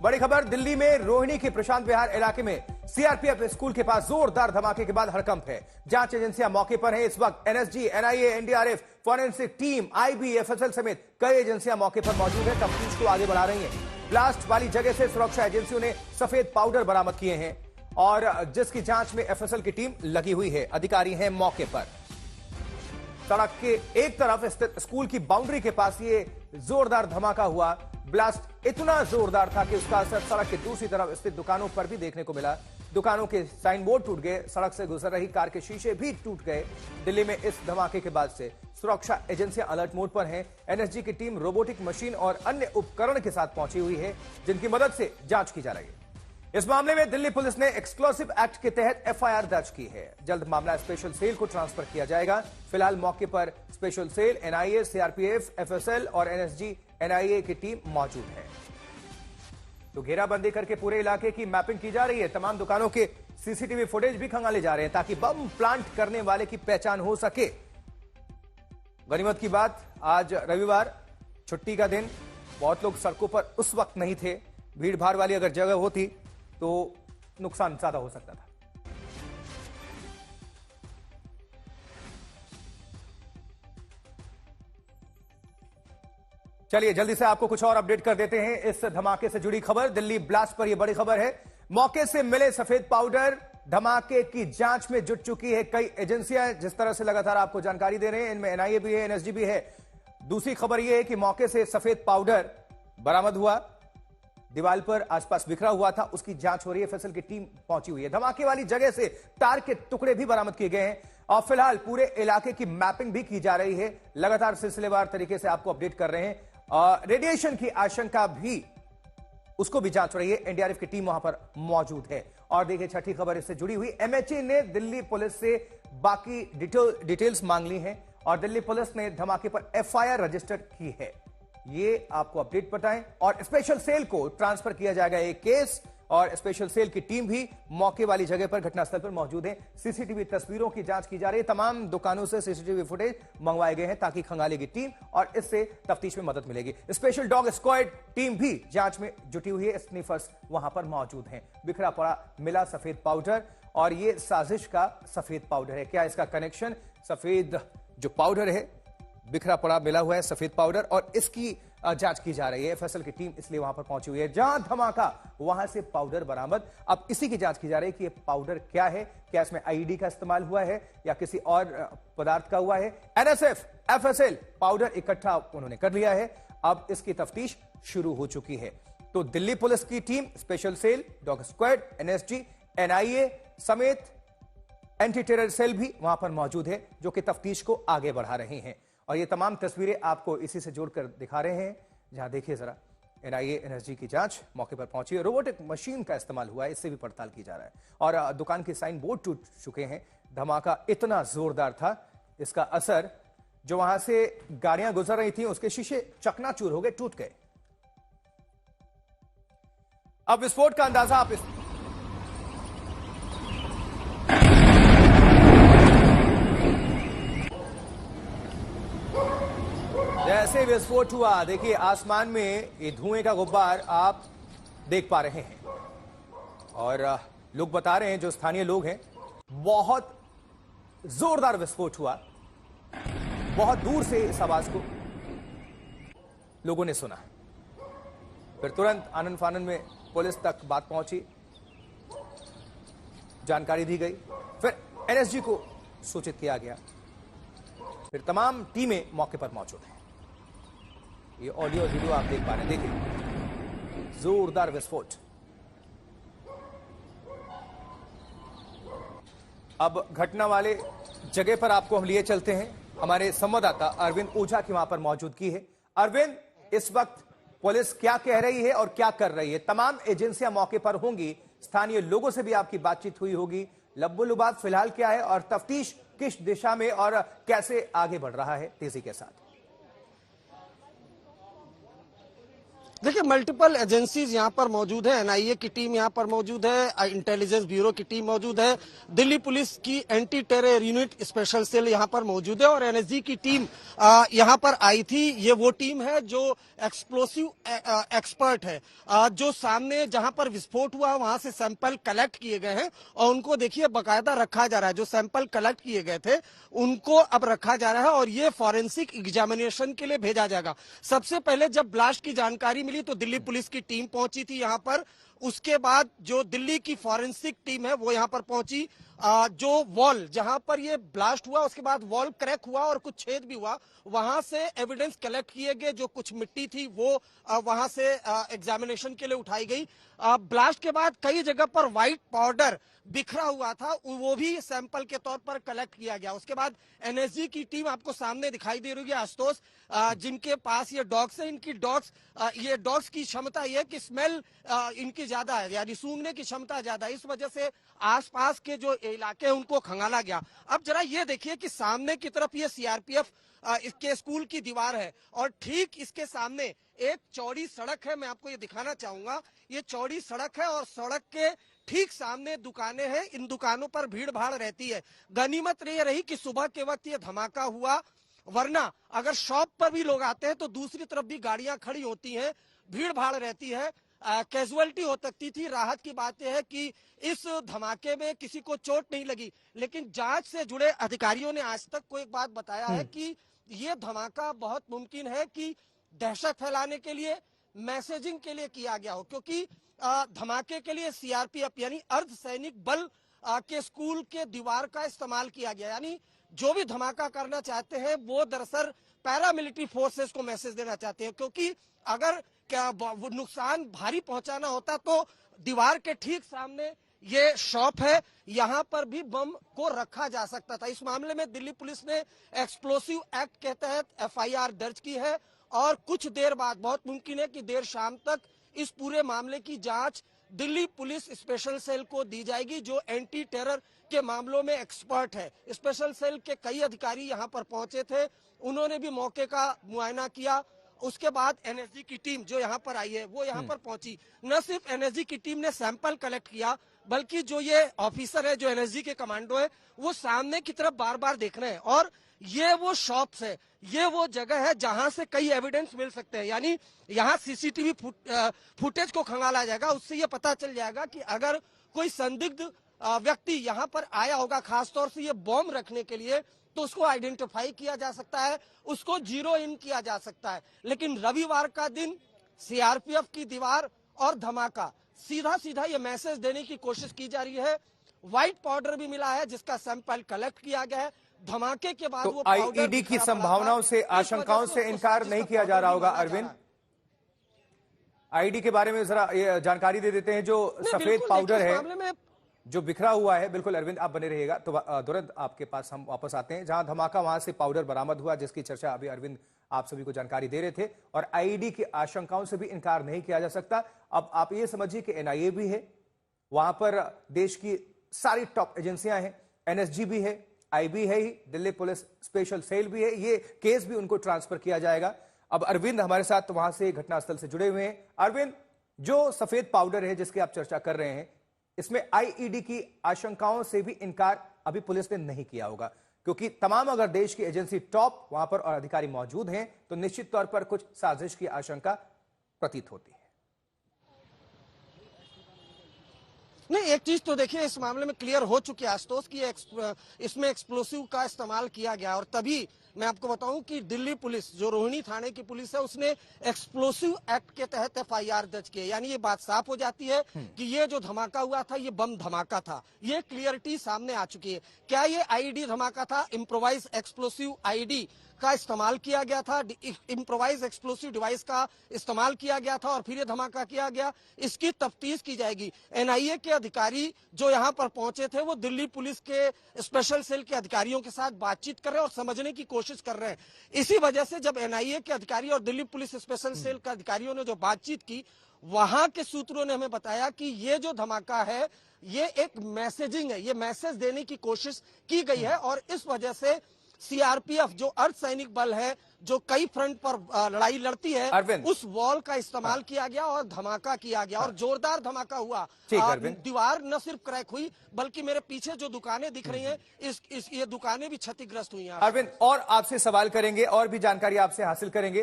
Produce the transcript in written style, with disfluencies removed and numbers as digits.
बड़ी खबर, दिल्ली में रोहिणी के प्रशांत विहार इलाके में सीआरपीएफ स्कूल के पास जोरदार धमाके के बाद हड़कंप है। जांच एजेंसियां मौके पर हैं। इस वक्त NSG, NIA, NDRF, forensic team, IB, FSL समेत कई एजेंसियां मौके पर मौजूद हैं, तफ्तीश को आगे बढ़ा रही हैं। ब्लास्ट वाली जगह से सुरक्षा एजेंसियों ने सफेद पाउडर बरामद किए हैं और जिसकी जांच में एफएसएल की टीम लगी हुई है। अधिकारी हैं मौके पर। सड़क के एक तरफ स्थित स्कूल की बाउंड्री के पास ये जोरदार धमाका हुआ। ब्लास्ट इतना जोरदार था कि उसका असर सड़क के दूसरी तरफ स्थित दुकानों पर भी देखने को मिला। दुकानों के साइन बोर्ड टूट गए, सड़क से गुजर रही कार के शीशे भी टूट गए। दिल्ली में इस धमाके के बाद से सुरक्षा एजेंसियां अलर्ट मोड पर हैं। एनएसजी की टीम रोबोटिक मशीन और अन्य उपकरण के साथ पहुंची हुई है, जिनकी मदद से जांच की जा रही है। इस मामले में दिल्ली पुलिस ने एक्सक्लूसिव एक्ट के तहत एफआईआर दर्ज की है। जल्द मामला स्पेशल सेल को ट्रांसफर किया जाएगा। फिलहाल मौके पर special cell, NIA, CRPF, FSL और एनएसजी, एनआईए की टीम मौजूद है। तो घेराबंदी करके पूरे इलाके की मैपिंग की जा रही है। तमाम दुकानों के सीसीटीवी फुटेज भी खंगाले जा रहे हैं ताकि बम प्लांट करने वाले की पहचान हो सके। गनीमत की बात, आज रविवार, छुट्टी का दिन, बहुत लोग सड़कों पर उस वक्त नहीं थे। भीड़ भाड़ वाली अगर जगह होती तो नुकसान ज्यादा हो सकता था। चलिए जल्दी से आपको कुछ और अपडेट कर देते हैं। इस धमाके से जुड़ी खबर, दिल्ली ब्लास्ट पर यह बड़ी खबर है। मौके से मिले सफेद पाउडर, धमाके की जांच में जुट चुकी है कई एजेंसियां। जिस तरह से लगातार आपको जानकारी दे रहे हैं, इनमें एनआईए भी है, एनएसजी भी है। दूसरी खबर यह है कि मौके से सफेद पाउडर बरामद हुआ, दीवार पर आसपास बिखरा हुआ था, उसकी जांच हो रही है। एफएसएल की टीम पहुंची हुई है। धमाके वाली जगह से तार के टुकड़े भी बरामद किए गए हैं और फिलहाल पूरे इलाके की मैपिंग भी की जा रही है। लगातार सिलसिलेवार तरीके से आपको अपडेट कर रहे हैं। रेडिएशन की आशंका भी, उसको भी जांच रही है। एनडीआरएफ की टीम वहां पर मौजूद है। और देखिए छठी खबर इससे जुड़ी हुई, एमएचए ने दिल्ली पुलिस से बाकी डिटेल्स मांग ली हैं और दिल्ली पुलिस ने धमाके पर एफआईआर रजिस्टर की है। ये आपको अपडेट बताएं और स्पेशल सेल को ट्रांसफर किया जाएगा एक केस, और स्पेशल सेल की टीम भी मौके वाली जगह पर, घटनास्थल पर मौजूद है। सीसीटीवी तस्वीरों की जांच की जा रही है। तमाम दुकानों से सीसीटीवी फुटेज मंगवाए गए हैं ताकि खंगालेगी टीम और इससे तफ्तीश में मदद मिलेगी। स्पेशल डॉग स्क्वाड टीम भी जांच में जुटी हुई है। स्नीफर्स वहां पर मौजूद हैं। बिखरा पड़ा मिला सफेद पाउडर और यह साजिश का सफेद पाउडर है। क्या इसका कनेक्शन? सफेद जो पाउडर है, बिखरा पड़ा मिला हुआ है सफेद पाउडर, और इसकी जांच की जा रही है। एफएसएल की टीम इसलिए वहां पर पहुंची हुई है। जहां धमाका वहां से पाउडर बरामद। अब इसी की जांच की जा रही है कि यह पाउडर क्या है, क्या इसमें आईईडी का इस्तेमाल हुआ है या किसी और पदार्थ का हुआ है। एनएसएफ, एफएसएल पाउडर इकट्ठा उन्होंने कर लिया है। अब इसकी तफ्तीश शुरू हो चुकी है। तो दिल्ली पुलिस की team, special cell, dog squad, NSG, NIA समेत एंटी टेरर सेल भी वहां पर मौजूद है, जो कि तफ्तीश को आगे बढ़ा रहे हैं। और ये तमाम तस्वीरें आपको इसी से जोड़कर दिखा रहे हैं, जहां देखिए जरा, एनआईए, एनएसजी की जांच मौके पर पहुंची है। रोबोटिक मशीन का इस्तेमाल हुआ है, इससे भी पड़ताल की जा रहा है। और दुकान के साइन बोर्ड टूट चुके हैं। धमाका इतना जोरदार था, इसका असर, जो वहां से गाड़ियां गुजर रही थी उसके शीशे चकनाचूर हो गए, टूट गए। अब विस्फोट का अंदाजा आप जैसे विस्फोट हुआ, देखिए आसमान में ये धुएं का गुब्बार आप देख पा रहे हैं। और लोग बता रहे हैं, जो स्थानीय लोग हैं, बहुत जोरदार विस्फोट हुआ। बहुत दूर से इस आवाज को लोगों ने सुना। फिर तुरंत आनन फानन में पुलिस तक बात पहुंची, जानकारी दी गई, फिर एनएसजी को सूचित किया गया, फिर तमाम टीमें मौके पर मौजूद हैं। ये ऑडियो वीडियो आप देख पा रहे हैं, देखिए जोरदार विस्फोट। अब घटना वाले जगह पर आपको हम लिए चलते हैं। हमारे संवाददाता अरविंद ओझा की वहां पर मौजूदगी है। अरविंद, इस वक्त पुलिस क्या कह रही है और क्या कर रही है? तमाम एजेंसियां मौके पर होंगी, स्थानीय लोगों से भी आपकी बातचीत हुई होगी। लब्बो-लुबाद फिलहाल क्या है और तफ्तीश किस दिशा में और कैसे आगे बढ़ रहा है तेजी के साथ? देखिए, मल्टीपल एजेंसीज यहाँ पर मौजूद है, एनआईए की टीम यहाँ पर मौजूद है, इंटेलिजेंस ब्यूरो की टीम मौजूद है, दिल्ली पुलिस की anti terror unit special cell यहाँ पर मौजूद है और एनएसजी की टीम यहाँ पर आई थी। ये वो टीम है जो एक्सप्लोसिव एक्सपर्ट है, जो सामने जहाँ पर विस्फोट हुआ वहां से सैंपल कलेक्ट किए गए हैं और उनको देखिए बाकायदा रखा जा रहा है। जो सैंपल कलेक्ट किए गए थे उनको अब रखा जा रहा है और ये फॉरेंसिक एग्जामिनेशन के लिए भेजा जाएगा। सबसे पहले जब ब्लास्ट की जानकारी मिली तो दिल्ली पुलिस की टीम पहुंची थी यहाँ पर। उसके बाद जो दिल्ली की फॉरेंसिक टीम है वो यहाँ पर पहुंची। जो वॉल जहां पर ये ब्लास्ट हुआ उसके बाद वॉल क्रैक हुआ और कुछ छेद भी हुआ, वहां से एविडेंस कलेक्ट किए गए। जो कुछ मिट्टी थी वो वहां से एग्जामिनेशन के लिए उठाई गई। ब्लास्ट के बाद कई जगह पर व्हाइट पाउडर बिखरा हुआ था, वो भी सैंपल के तौर पर कलेक्ट किया गया। उसके बाद एनएसजी की टीम आपको सामने दिखाई दे रही है, आशुतोष, जिनके पास ये डॉग्स है। इनकी ये डॉग्स की क्षमता ये है कि स्मेल इनकी ज्यादा है, यानी सूंघने की क्षमता ज्यादा है। इस वजह से आसपास के जो इलाके हैं उनको खंगाला गया। अब जरा ये देखिए कि सामने की तरफ ये सीआरपीएफ इसके स्कूल की दीवार है और ठीक इसके सामने एक चौड़ी सड़क है। मैं आपको ये दिखाना चाहूंगा, ये चौड़ी सड़क है और सड़क के ठीक सामने दुकानें हैं। इन दुकानों पर भीड़ भाड़ रहती है। गनीमत ये रही कि सुबह के वक्त ये धमाका हुआ, वरना अगर शॉप पर भी लोग आते हैं तो दूसरी तरफ भी गाड़ियां खड़ी होती हैं, भीड़ भाड़ रहती है, कैजुअलिटी हो सकती थी। राहत की बात यह है कि इस धमाके में किसी को चोट नहीं लगी, लेकिन जांच से जुड़े अधिकारियों ने आज तक को एक बात बताया है कि ये धमाका बहुत मुमकिन है कि दहशत फैलाने के लिए, मैसेजिंग के लिए किया गया हो, क्योंकि धमाके के लिए सीआरपीएफ यानी अर्धसैनिक बल के स्कूल के दीवार का इस्तेमाल किया गया। यानी जो भी धमाका करना चाहते हैं वो दरअसल पैरामिलिट्री फोर्सेस को मैसेज देना चाहते हैं, क्योंकि अगर नुकसान भारी पहुंचाना होता तो दीवार के ठीक सामने ये शॉप है, यहां पर भी बम को रखा जा सकता था। इस मामले में दिल्ली पुलिस ने एक्सप्लोसिव एक्ट के तहत एफआईआर दर्ज की है और कुछ देर बाद, बहुत मुमकिन है कि देर शाम तक, इस पूरे मामले की जांच दिल्ली पुलिस स्पेशल सेल को दी जाएगी, जो एंटी टेरर के मामलों में एक्सपर्ट है। स्पेशल सेल के कई अधिकारी यहां पर पहुंचे थे, उन्होंने भी मौके का मुआयना किया। उसके बाद एनएसजी की टीम जो यहाँ पर आई है वो यहाँ पर पहुंची। न सिर्फ एनएसजी की टीम ने सैंपल कलेक्ट किया, बल्कि जो ये ऑफिसर है, जो एनएसजी के कमांडो है, वो सामने की तरफ बार बार देख रहे हैं। और ये वो शॉप्स है, ये वो जगह है जहां से कई एविडेंस मिल सकते हैं। यानी यहाँ सीसीटीवी फुटेज को खंगाला जाएगा, उससे ये पता चल जाएगा कि अगर कोई संदिग्ध व्यक्ति यहाँ पर आया होगा, खासतौर से ये बॉम्ब रखने के लिए, तो उसको आइडेंटिफाई किया जा सकता है, उसको जीरो इन किया जा सकता है। लेकिन रविवार का दिन सीआरपीएफ की दीवार और धमाका, सीधा सीधा ये मैसेज देने की कोशिश की जा रही है। व्हाइट पाउडर भी मिला है जिसका सैंपल कलेक्ट किया गया है। धमाके के बाद तो वो पाउडर आईईडी की संभावनाओं से, आशंकाओं से इनकार नहीं किया जा रहा होगा। अरविंद, आईईडी के बारे में जरा जानकारी दे देते हैं। जो सफेद पाउडर है जो बिखरा हुआ है, बिल्कुल अरविंद आप बने रहिएगा, तो तुरंत आपके पास हम वापस आते हैं। जहां धमाका वहां से पाउडर बरामद हुआ, जिसकी चर्चा अभी अरविंद आप सभी को जानकारी दे रहे थे, और आईईडी की आशंकाओं से भी इनकार नहीं किया जा सकता। अब आप ये समझिए कि एनआईए भी है वहां पर, देश की सारी टॉप एजेंसियां हैं, एनएसजी भी है, आईबी है ही, दिल्ली पुलिस स्पेशल सेल भी है, ये केस भी उनको ट्रांसफर किया जाएगा। अब अरविंद हमारे साथ वहां से घटनास्थल से जुड़े हुए हैं। अरविंद, जो सफेद पाउडर है जिसकी आप चर्चा कर रहे हैं, इसमें आईईडी की आशंकाओं से भी इनकार अभी पुलिस ने नहीं किया होगा, क्योंकि तमाम अगर देश की एजेंसी टॉप वहां पर और अधिकारी मौजूद हैं तो निश्चित तौर पर कुछ साजिश की आशंका प्रतीत होती है। नहीं, एक चीज तो देखिए इस मामले में क्लियर हो चुकी है आशुतोष की इसमें एक्सप्लोसिव का इस्तेमाल किया गया। और तभी मैं आपको बताऊं कि दिल्ली पुलिस, जो रोहिणी थाने की पुलिस है, उसने एक्सप्लोसिव एक्ट के तहत एफआईआर दर्ज की है। यानी ये बात साफ हो जाती है कि ये जो धमाका हुआ था ये बम धमाका था। ये क्लियरिटी सामने आ चुकी है। क्या ये आईईडी धमाका था? इम्प्रोवाइज एक्सप्लोसिव आईईडी का इस्तेमाल किया गया था, इम्प्रोवाइज एक्सप्लोसिव डिवाइस का इस्तेमाल किया गया था और फिर ये धमाका किया गया। इसकी तफ्तीश की जाएगी। एनआईए के अधिकारी जो यहाँ पर पहुंचे थे वो दिल्ली पुलिस के स्पेशल सेल के अधिकारियों के साथ बातचीत कर रहे हैं और समझने की कोशिश कर रहे हैं। इसी वजह से जब एनआईए के अधिकारी और दिल्ली पुलिस स्पेशल सेल के अधिकारियों ने जो बातचीत की, वहां के सूत्रों ने हमें बताया कि ये जो धमाका है ये एक मैसेजिंग है, ये मैसेज देने की कोशिश की गई है और इस वजह से सीआरपीएफ जो अर्धसैनिक बल है जो कई फ्रंट पर लड़ाई लड़ती है, अरविंद। उस वॉल का इस्तेमाल किया गया और धमाका किया गया और जोरदार धमाका हुआ। ठीक, अरविंद। दीवार न सिर्फ क्रैक हुई बल्कि मेरे पीछे जो दुकानें दिख रही हैं, ये दुकानें भी क्षतिग्रस्त हुई हैं। अरविंद, और आपसे सवाल करेंगे और भी जानकारी आपसे हासिल करेंगे।